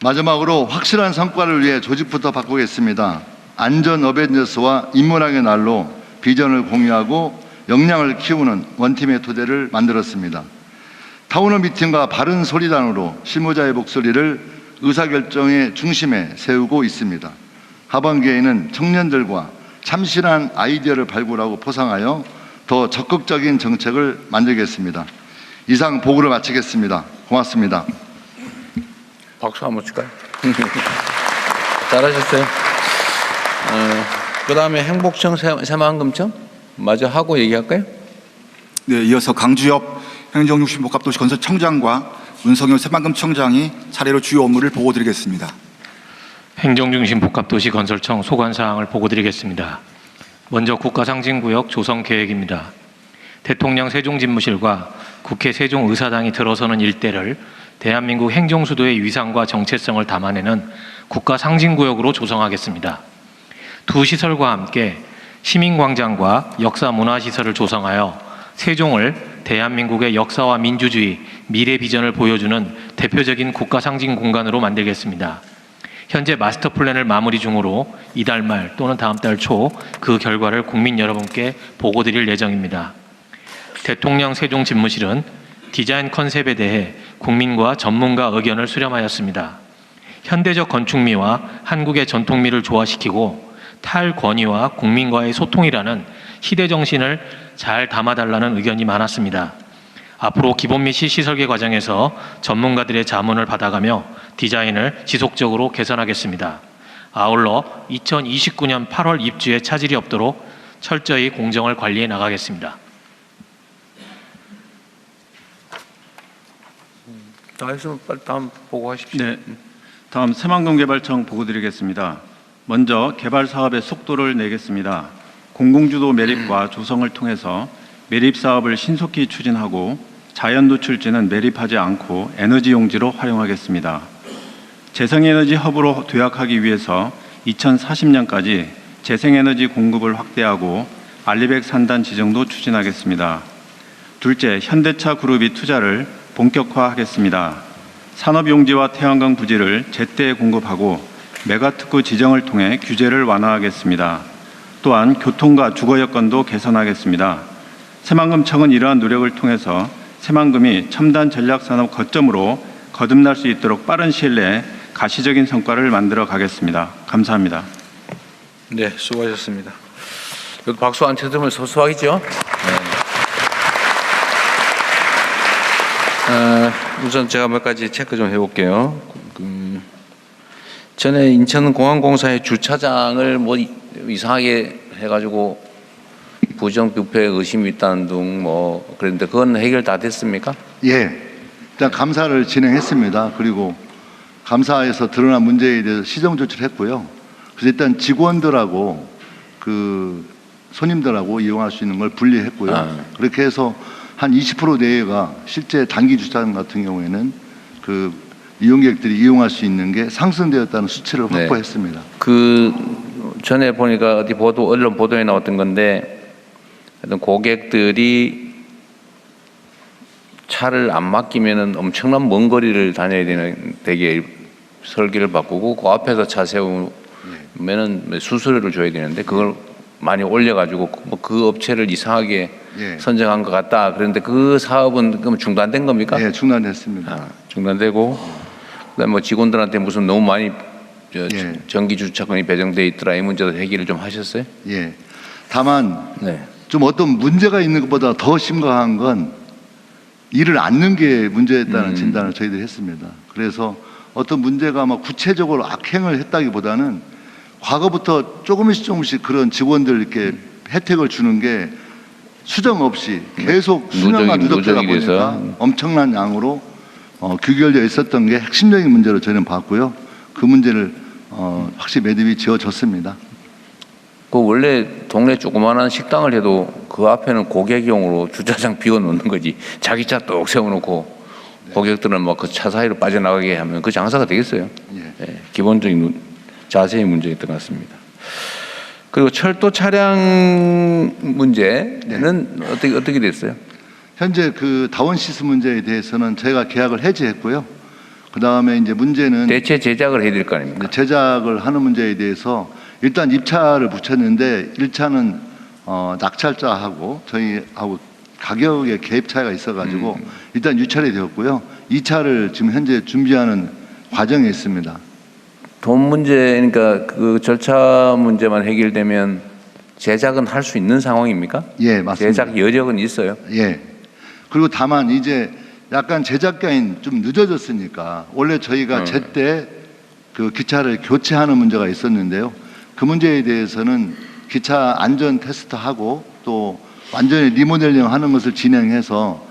마지막으로 확실한 성과를 위해 조직부터 바꾸겠습니다. 안전 어벤져스와 인문학의 날로 비전을 공유하고 역량을 키우는 원팀의 토대를 만들었습니다. 타운홀 미팅과 바른 소리단으로 실무자의 목소리를 의사결정의 중심에 세우고 있습니다. 하반기에는 청년들과 참신한 아이디어를 발굴하고 포상하여 더 적극적인 정책을 만들겠습니다. 이상 보고를 마치겠습니다. 고맙습니다. 박수 한번 칠까요? 잘하셨어요. 그 다음에 행복청, 새만금청 마저 하고 얘기할까요? 네, 이어서 강주엽 행정중심복합도시 건설청장과 문성현 새만금청장이 차례로 주요 업무를 보고드리겠습니다. 행정중심복합도시 건설청 소관사항을 보고드리겠습니다. 먼저 국가상징구역 조성 계획입니다. 대통령 세종집무실과 국회 세종의사당이 들어서는 일대를 대한민국 행정수도의 위상과 정체성을 담아내는 국가상징구역으로 조성하겠습니다. 두 시설과 함께 시민광장과 역사문화시설을 조성하여 세종을 대한민국의 역사와 민주주의, 미래 비전을 보여주는 대표적인 국가상징 공간으로 만들겠습니다. 현재 마스터 플랜을 마무리 중으로 이달 말 또는 다음 달 초 그 결과를 국민 여러분께 보고드릴 예정입니다. 대통령 세종집무실은 디자인 컨셉에 대해 국민과 전문가 의견을 수렴하였습니다. 현대적 건축미와 한국의 전통미를 조화시키고 탈권위와 국민과의 소통이라는 시대 정신을 잘 담아달라는 의견이 많았습니다. 앞으로 기본 및 실시 설계 과정에서 전문가들의 자문을 받아가며 디자인을 지속적으로 개선하겠습니다. 아울러 2029년 8월 입주에 차질이 없도록 철저히 공정을 관리해 나가겠습니다. 다 했으면 빨리 다음 보고하십시오. 네, 다음 새만금개발청 보고드리겠습니다. 먼저 개발 사업의 속도를 내겠습니다. 공공주도 매립과 조성을 통해서 매립 사업을 신속히 추진하고 자연 노출지는 매립하지 않고 에너지 용지로 활용하겠습니다. 재생에너지 허브로 도약하기 위해서 2040년까지 재생에너지 공급을 확대하고 알리백 산단 지정도 추진하겠습니다. 둘째, 현대차 그룹이 투자를 본격화하겠습니다. 산업용지와 태양광 부지를 제때 공급하고 메가특구 지정을 통해 규제를 완화하겠습니다. 또한 교통과 주거 여건도 개선하겠습니다. 새만금청은 이러한 노력을 통해서 새만금이 첨단 전략산업 거점으로 거듭날 수 있도록 빠른 시일 내에 가시적인 성과를 만들어 가겠습니다. 감사합니다. 네, 수고하셨습니다. 여기 박수 안 쳐주면 소소하겠죠? 네. 우선 제가 몇 가지 체크 좀 해볼게요. 전에 인천공항공사의 주차장을 뭐 이상하게 해가지고 부정 뷔페 의심이 있다는 등 뭐 그런데 그건 해결 다 됐습니까? 예, 일단 감사를 진행했습니다. 그리고 감사에서 드러난 문제에 대해서 시정 조치를 했고요. 그래서 일단 직원들하고 그 손님들하고 이용할 수 있는 걸 분리했고요. 그렇게 해서 한 20% 내외가 실제 단기 주차장 같은 경우에는 그 이용객들이 이용할 수 있는 게 상승되었다는 수치를 확보했습니다. 그 전에 보니까 어디 보도 언론 보도에 나왔던 건데 하여튼 고객들이 차를 안 맡기면은 엄청난 먼 거리를 다녀야 되게 설계를 바꾸고 그 앞에서 차 세우면은 수수료를 줘야 되는데 그걸 많이 올려가지고 뭐 그 업체를 이상하게 선정한 것 같다. 그런데 그 사업은 그럼 중단된 겁니까? 네, 중단됐습니다. 중단되고 그다음 뭐 직원들한테 무슨 너무 많이 전기 주차권이 배정돼 있더라 이 문제도 해결을 좀 하셨어요? 예. 다만 좀 어떤 문제가 있는 것보다 더 심각한 건 일을 않는 게 문제였다는 진단을 저희들이 했습니다. 그래서 어떤 문제가 막 구체적으로 악행을 했다기보다는 과거부터 조금씩 그런 직원들 이렇게 혜택을 주는 게 수정 없이 계속 수년간 누적되다 보니까 엄청난 양으로 규결되어 있었던 게 핵심적인 문제로 저희는 봤고요. 그 문제를 확실히 매듭이 지어졌습니다. 그 원래 동네 조그마한 식당을 해도 그 앞에는 고객용으로 주차장 비워놓는 거지. 자기 차 뚝 세워놓고 고객들은 뭐 그 차 사이로 빠져나가게 하면 그 장사가 되겠어요. 기본적인 자세의 문제였던 것 같습니다. 그리고 철도 차량 문제는 어떻게 됐어요? 현재 그 다원시스 문제에 대해서는 저희가 계약을 해지했고요. 그 다음에 이제 문제는 대체 제작을 해야 될 거 아닙니까? 제작을 하는 문제에 대해서 일단 입찰을 붙였는데 1차는 낙찰자하고 저희하고 가격의 갭 차이가 있어가지고 일단 유찰이 되었고요. 2차를 지금 현재 준비하는 과정에 있습니다. 돈 문제, 그러니까 그 절차 문제만 해결되면 제작은 할 수 있는 상황입니까? 예, 맞습니다. 제작 여력은 있어요. 예. 그리고 다만 이제 약간 제작가인 좀 늦어졌으니까 원래 저희가 제때 그 기차를 교체하는 문제가 있었는데요. 그 문제에 대해서는 기차 안전 테스트하고 또 완전히 리모델링 하는 것을 진행해서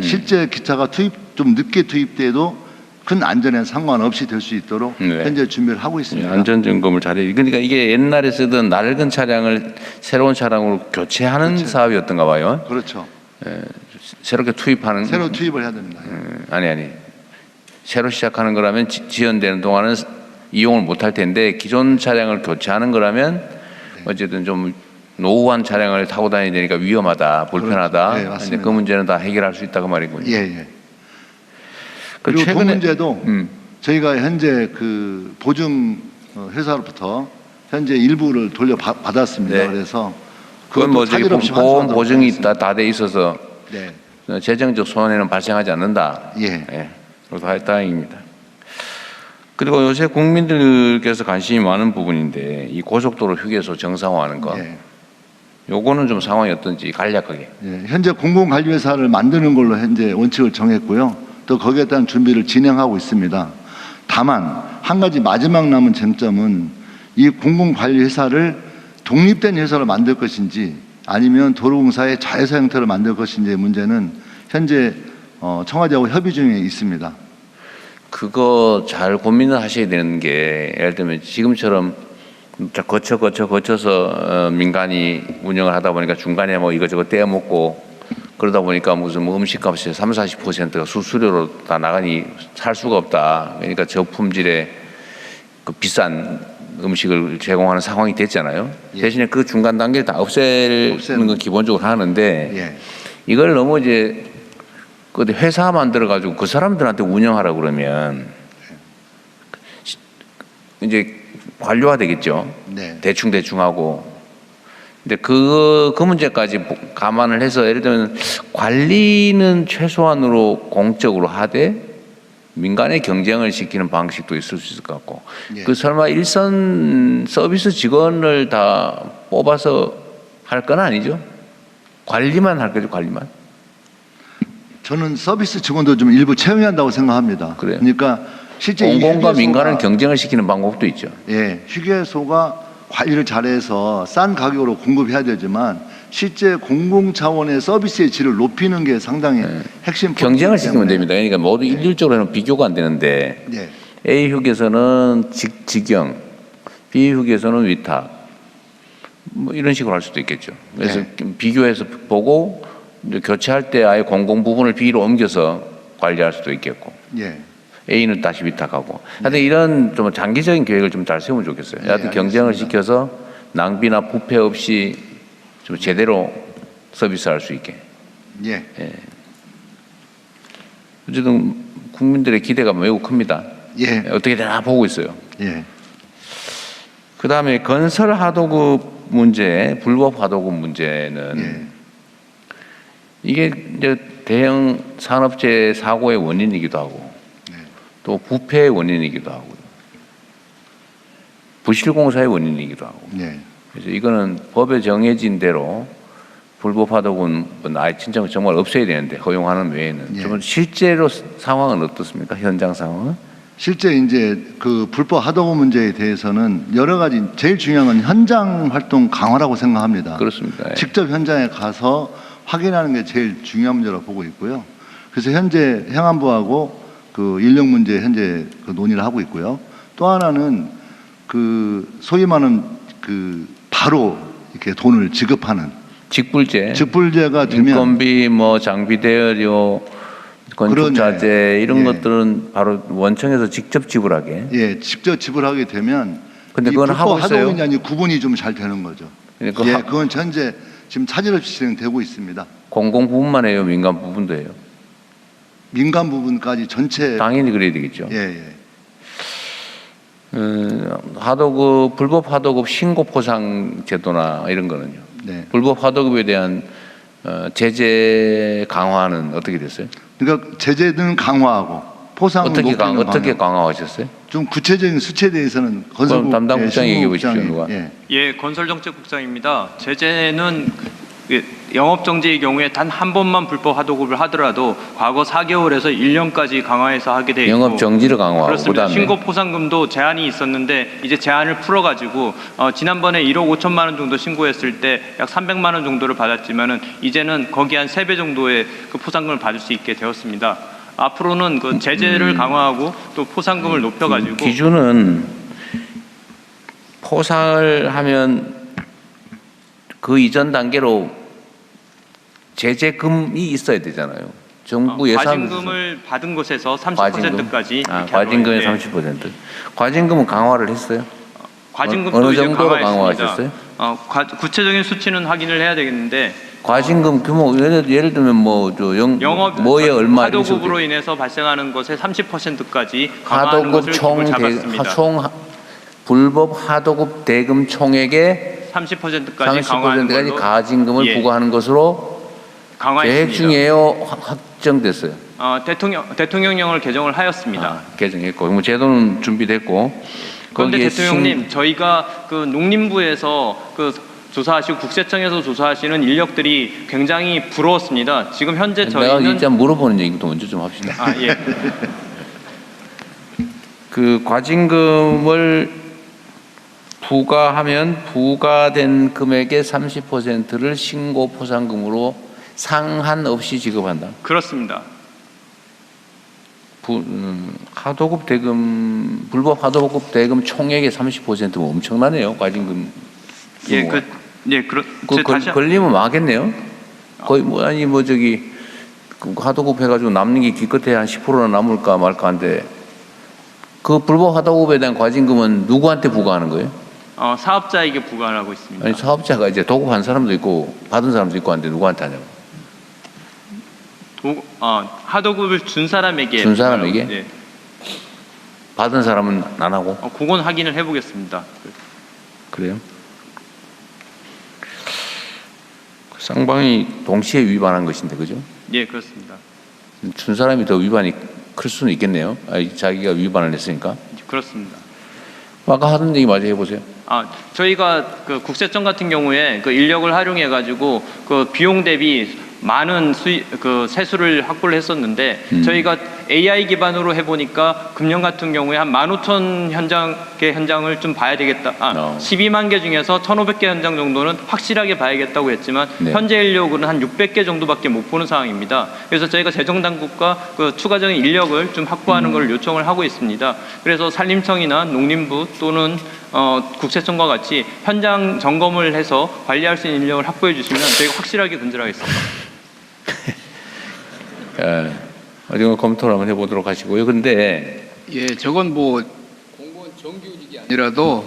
실제 기차가 좀 늦게 투입돼도 큰 안전에 상관없이 될 수 있도록 네. 현재 준비를 하고 있습니다. 안전 점검을 잘해. 그러니까 이게 옛날에 쓰던 낡은 차량을 새로운 차량으로 교체하는 사업이었던가 봐요. 그렇죠. 새롭게 투입하는. 새로 투입을 해야 됩니다. 아니. 새로 시작하는 거라면 지연되는 동안은 이용을 못할 텐데 기존 차량을 교체하는 거라면 어쨌든 좀 노후한 차량을 타고 다니야 되니까 위험하다, 불편하다. 그렇죠. 네, 맞습니다. 그 문제는 다 해결할 수 있다고 말이군요. 예. 그리고 그 문제도 저희가 현재 그 보증 회사로부터 현재 일부를 돌려 받았습니다. 네. 그래서 그건 뭐 저기 차질 없이 보험 환수하도록 보증이 하겠습니다. 다 돼 있어서 네. 재정적 손해는 발생하지 않는다. 예. 그래서 다행입니다. 그리고 요새 국민들께서 관심이 많은 부분인데 이 고속도로 휴게소 정상화하는 거. 예. 요거는 좀 상황이 어떤지 간략하게. 예. 현재 공공관리회사를 만드는 걸로 현재 원칙을 정했고요. 또 거기에 따른 준비를 진행하고 있습니다. 다만 한 가지 마지막 남은 쟁점은 이 공공관리회사를 독립된 회사로 만들 것인지 아니면 도로공사의 자회사 형태로 만들 것인지의 문제는 현재 청와대하고 협의 중에 있습니다. 그거 잘 고민을 하셔야 되는 게 예를 들면 지금처럼 거쳐서 민간이 운영을 하다 보니까 중간에 뭐 이것저것 떼어먹고 그러다 보니까 무슨 뭐 음식값이 30-40%가 수수료로 다 나가니 살 수가 없다. 그러니까 저품질의 그 비싼 음식을 제공하는 상황이 됐잖아요. 예. 대신에 그 중간 단계를 다 없애는 건 기본적으로 하는데 예. 이걸 너무 이제 그 회사 만들어 가지고 그 사람들한테 운영하라 그러면 이제 관료화 되겠죠. 네. 대충 하고. 근데 그 문제까지 감안을 해서 예를 들면 관리는 최소한으로 공적으로 하되 민간의 경쟁을 시키는 방식도 있을 수 있을 것 같고. 예. 그 설마 일선 서비스 직원을 다 뽑아서 할 건 아니죠? 관리만 할 거죠, 관리만. 저는 서비스 직원도 좀 일부 채용해야 한다고 생각합니다. 그래요. 그러니까 실제 이 공공과 휴게소가- 민간을 경쟁을 시키는 방법도 있죠. 예, 휴게소가 관리를 잘해서 싼 가격으로 공급해야 되지만 실제 공공 차원의 서비스의 질을 높이는 게 상당히 핵심 경쟁을 포인트이기 시키면 때문에. 됩니다. 그러니까 모두 일률적으로는 비교가 안 되는데 예, A 휴게소는 직영, B 휴게소는 위탁, 뭐 이런 식으로 할 수도 있겠죠. 그래서 비교해서 보고 이제 교체할 때 아예 공공 부분을 B로 옮겨서 관리할 수도 있겠고 예, A는 다시 위탁하고. 하여튼 이런 좀 장기적인 계획을 좀 잘 세우면 좋겠어요. 하여튼 경쟁을 알겠습니다. 시켜서 낭비나 부패 없이 좀 제대로 서비스할 수 있게. 예, 어쨌든 국민들의 기대가 매우 큽니다. 예, 어떻게 되나 보고 있어요. 예, 그 다음에 건설 하도급 문제, 불법 하도급 문제는 예, 이게 이제 대형 산업재 사고의 원인이기도 하고 네. 또 부패의 원인이기도 하고 부실공사의 원인이기도 하고 예. 그래서 이거는 법에 정해진 대로 불법 하도급은 아예 진짜 정말 없어야 되는데 허용하는 외에는 예. 좀 실제로 상황은 어떻습니까? 현장 상황은? 실제 이제 그 불법 하도급 문제에 대해서는 여러 가지 제일 중요한 건 현장 활동 강화라고 생각합니다. 그렇습니다. 예. 직접 현장에 가서 확인하는 게 제일 중요한 문제라고 보고 있고요. 그래서 현재 행안부하고 그 인력 문제 현재 그 논의를 하고 있고요. 또 하나는 그 소위 말하는 그 바로 이렇게 돈을 지급하는 직불제, 직불제가 되면 인건비, 뭐 장비 대여료, 건축자재 그러네. 이런 예. 것들은 바로 원청에서 직접 지불하게. 예 직접 지불하게 되면 근데 이 그건 불법 하고 있어요? 하도급이냐 아니 구분이 좀 잘 되는 거죠. 그러니까 예, 그건 현재 지금 차질 없이 진행되고 있습니다. 공공 부분만 해요, 민간 부분도 해요. 민간 부분까지 전체 당연히 그래야 되겠죠. 예, 예. 하도급 불법 하도급 신고 포상 제도나 이런 거는요. 네. 불법 하도급에 대한 제재 강화는 어떻게 됐어요? 그러니까 제재는 강화하고 포상은 어떻게 높이는 강화하셨어요? 좀 구체적인 수치에 대해서는 건설국 담당 국장 얘기해 보십시오, 누가. 예. 예, 건설정책국장입니다. 제재는 영업정지의 경우에 단 한 번만 불법 하도급을 하더라도 과거 4개월에서 1년까지 강화해서 하게 돼 있고 영업 정지를 강화하고 그렇습니다. 그다음에 신고 포상금도 제한이 있었는데 이제 제한을 풀어가지고 지난번에 1억 5천만 원 정도 신고했을 때 약 300만 원 정도를 받았지만은 이제는 거기 한 3배 정도의 그 포상금을 받을 수 있게 되었습니다. 앞으로는 그 제재를 강화하고 또 포상금을 높여가지고 기준은 포상을 하면 그 이전 단계로 제재금이 있어야 되잖아요. 정부 예산 과징금을 받은 곳에서 30%까지 과징금의 30%. 과징금은 강화를 했어요? 과징금도 어느 이제 정도로 강화했습니다. 강화하셨어요? 구체적인 수치는 확인을 해야 되겠는데 과징금 규모 예를 들면 영업 뭐에 얼마 이런 식으로 하도급으로 인해서 발생하는 것에 30%까지 강화하는 것을 하도급 기본 잡았습니다. 총 불법 하도급 대금 총액의 30%까지 강화하는 30%까지 걸로 과징금을 예, 부과하는 것으로 강화했습니다. 계획 중이에요. 확정됐어요. 대통령령을 개정을 하였습니다. 개정했고 뭐 제도는 준비됐고. 그런데 거기에 대통령님, 저희가 그 농림부에서 그 조사하시고 국세청에서 조사하시는 인력들이 굉장히 부러웠습니다. 지금 현재 내가 저희는 일단 물어보는 얘기도 먼저 좀 합시다. 예. 그 과징금을 부과하면 부과된 금액의 30%를 신고 포상금으로 상한 없이 지급한다. 그렇습니다. 하도급 대금 불법 하도급 대금 총액의 30%면 엄청나네요. 과징금. 예, 규모가. 걸리면 망하겠네요. 거의 하도급 해가지고 남는 게 기껏해야 한 10%나 남을까 말까 한데 그 불법 하도급에 대한 과징금은 누구한테 부과하는 거예요? 사업자에게 부과를 하고 있습니다. 아니 사업자가 이제 도급한 사람도 있고 받은 사람도 있고 한데 누구한테 하냐고. 하도급을 준 사람에게. 준 사람에게? 네. 받은 사람은 안 하고. 그건 확인을 해보겠습니다. 그래요? 쌍방이 동시에 위반한 것인데 그죠? 예, 그렇습니다. 준 사람이 더 위반이 클 수는 있겠네요. 자기가 위반을 했으니까. 그렇습니다. 아까 하던 얘기 마저 해보세요. 저희가 그 국세청 같은 경우에 그 인력을 활용해 가지고 그 비용 대비 많은 세수를 확보를 했었는데 저희가 AI 기반으로 해보니까 금년 같은 경우에 한 15,000 개 현장을 좀 봐야 되겠다. 12만 개 중에서 1,500개 현장 정도는 확실하게 봐야겠다고 했지만 네. 현재 인력으로는 한 600개 정도밖에 못 보는 상황입니다. 그래서 저희가 재정당국과 그 추가적인 인력을 좀 확보하는 걸 요청을 하고 있습니다. 그래서 산림청이나 농림부 또는 국세청과 같이 현장 점검을 해서 관리할 수 있는 인력을 확보해 주시면 저희가 확실하게 근절하겠습니다. 어디 검토를 한번 해보도록 하시고요. 근데 예, 저건 뭐 공무원 정규직이 아니라도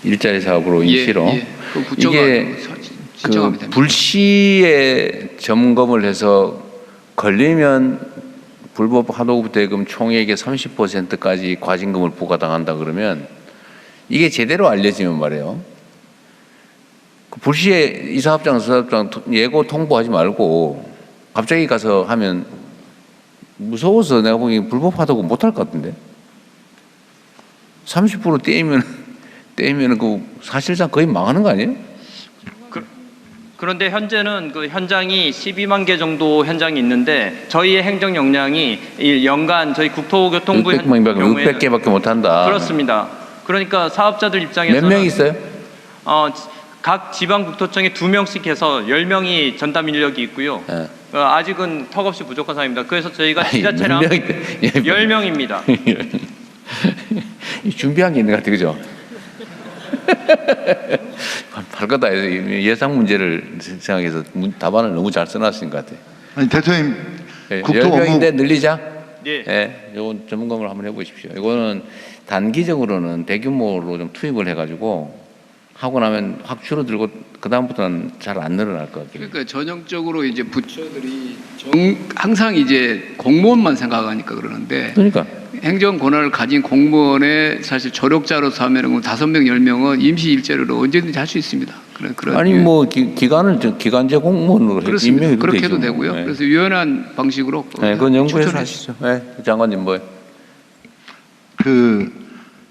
일자리 사업으로 임시로 그 부처가 이게 신청하면 그 됩니다. 불시에 점검을 해서 걸리면 불법 하도급 대금 총액의 30%까지 과징금을 부과당한다 그러면 이게 제대로 알려지면 말이에요. 그 불시에 이 사업장 저 사업장 예고 통보하지 말고 갑자기 가서 하면 무서워서 내가 보기엔 불법 하도급 못할 것 같은데 30% 떼이면 그 사실상 거의 망하는 거 아니에요? 그런데 현재는 그 현장이 12만 개 정도 현장이 있는데 저희의 행정 역량이 연간 저희 국토교통부 600개밖에 못 한다. 그렇습니다. 그러니까 사업자들 입장에서는 몇 명 있어요? 각 지방국토청에 2명씩 해서 10명이 전담 인력이 있고요. 네. 아직은 턱없이 부족한 상황입니다. 그래서 저희가 지자체랑 10명입니다. 준비한 게 있는 것 같아요. 그죠? 밝거다 해서 예상 문제를 생각해서 답안을 너무 잘 써놨은 것 같아요. 아니 대통령 국토 10명인데 늘리자? 예. 네, 이건 점검을 한번 해보십시오. 이거는 단기적으로는 대규모로 좀 투입을 해가지고 하고 나면 확 줄어들고 그 다음부터는 잘 안 늘어날 것 같아요. 그러니까 전형적으로 이제 부처들이 항상 이제 공무원만 생각하니까 그러는데 그러니까 행정 권한을 가진 공무원의 사실 조력자로서 하면은 5명, 10명은 임시 일자리를 언제든지 할 수 있습니다. 그런 아니 뭐 기간을 기간제 공무원으로 그렇습니다. 임명해도 그렇게 되죠. 해도 되고요. 네. 그래서 유연한 방식으로 네, 그건 연구해서 추천해 하시죠. 네, 장관님 뭐.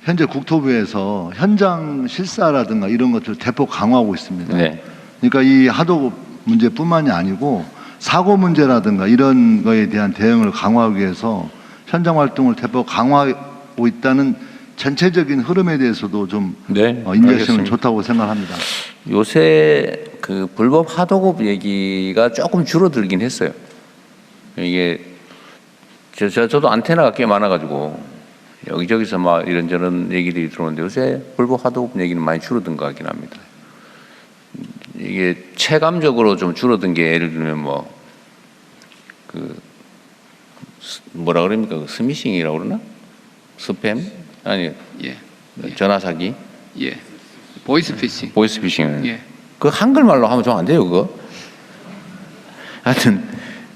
현재 국토부에서 현장 실사라든가 이런 것들을 대폭 강화하고 있습니다. 네. 그러니까 이 하도급 문제뿐만이 아니고 사고 문제라든가 이런 거에 대한 대응을 강화하기 위해서 현장 활동을 대폭 강화하고 있다는 전체적인 흐름에 대해서도 좀 네, 인정했으면 알겠습니다. 좋다고 생각합니다. 요새 그 불법 하도급 얘기가 조금 줄어들긴 했어요. 이게 저도 안테나가 꽤 많아가지고 여기저기서 막 이런저런 얘기들이 들어오는데 요새 불법 하도급 얘기는 많이 줄어든 것 같긴 합니다. 이게 체감적으로 좀 줄어든 게 예를 들면 뭐 뭐라 그럽니까? 그 스미싱이라고 그러나? 스팸? 아니 예. 전화 사기? 예. 보이스피싱. 보이스피싱. 예. 그 한글말로 하면 좀 안 돼요, 그거? 하여튼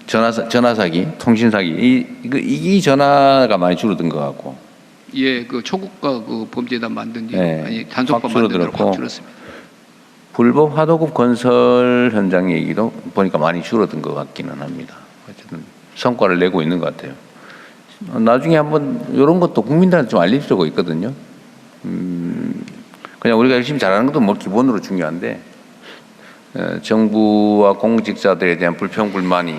전화 사기, 통신 사기 이 전화가 많이 줄어든 것 같고. 예, 그 초국가 그 범죄단 만든 지 네, 아니 단속반 확 만든 지 줄어들었고. 확 줄었습니다. 불법 하도급 건설 현장 얘기도 보니까 많이 줄어든 것 같기는 합니다. 어쨌든 성과를 내고 있는 것 같아요. 나중에 한번 이런 것도 국민들한테 좀 알릴 필요가 있거든요. 그냥 우리가 열심히 잘하는 것도 뭐 기본으로 중요한데 정부와 공직자들에 대한 불평 불만이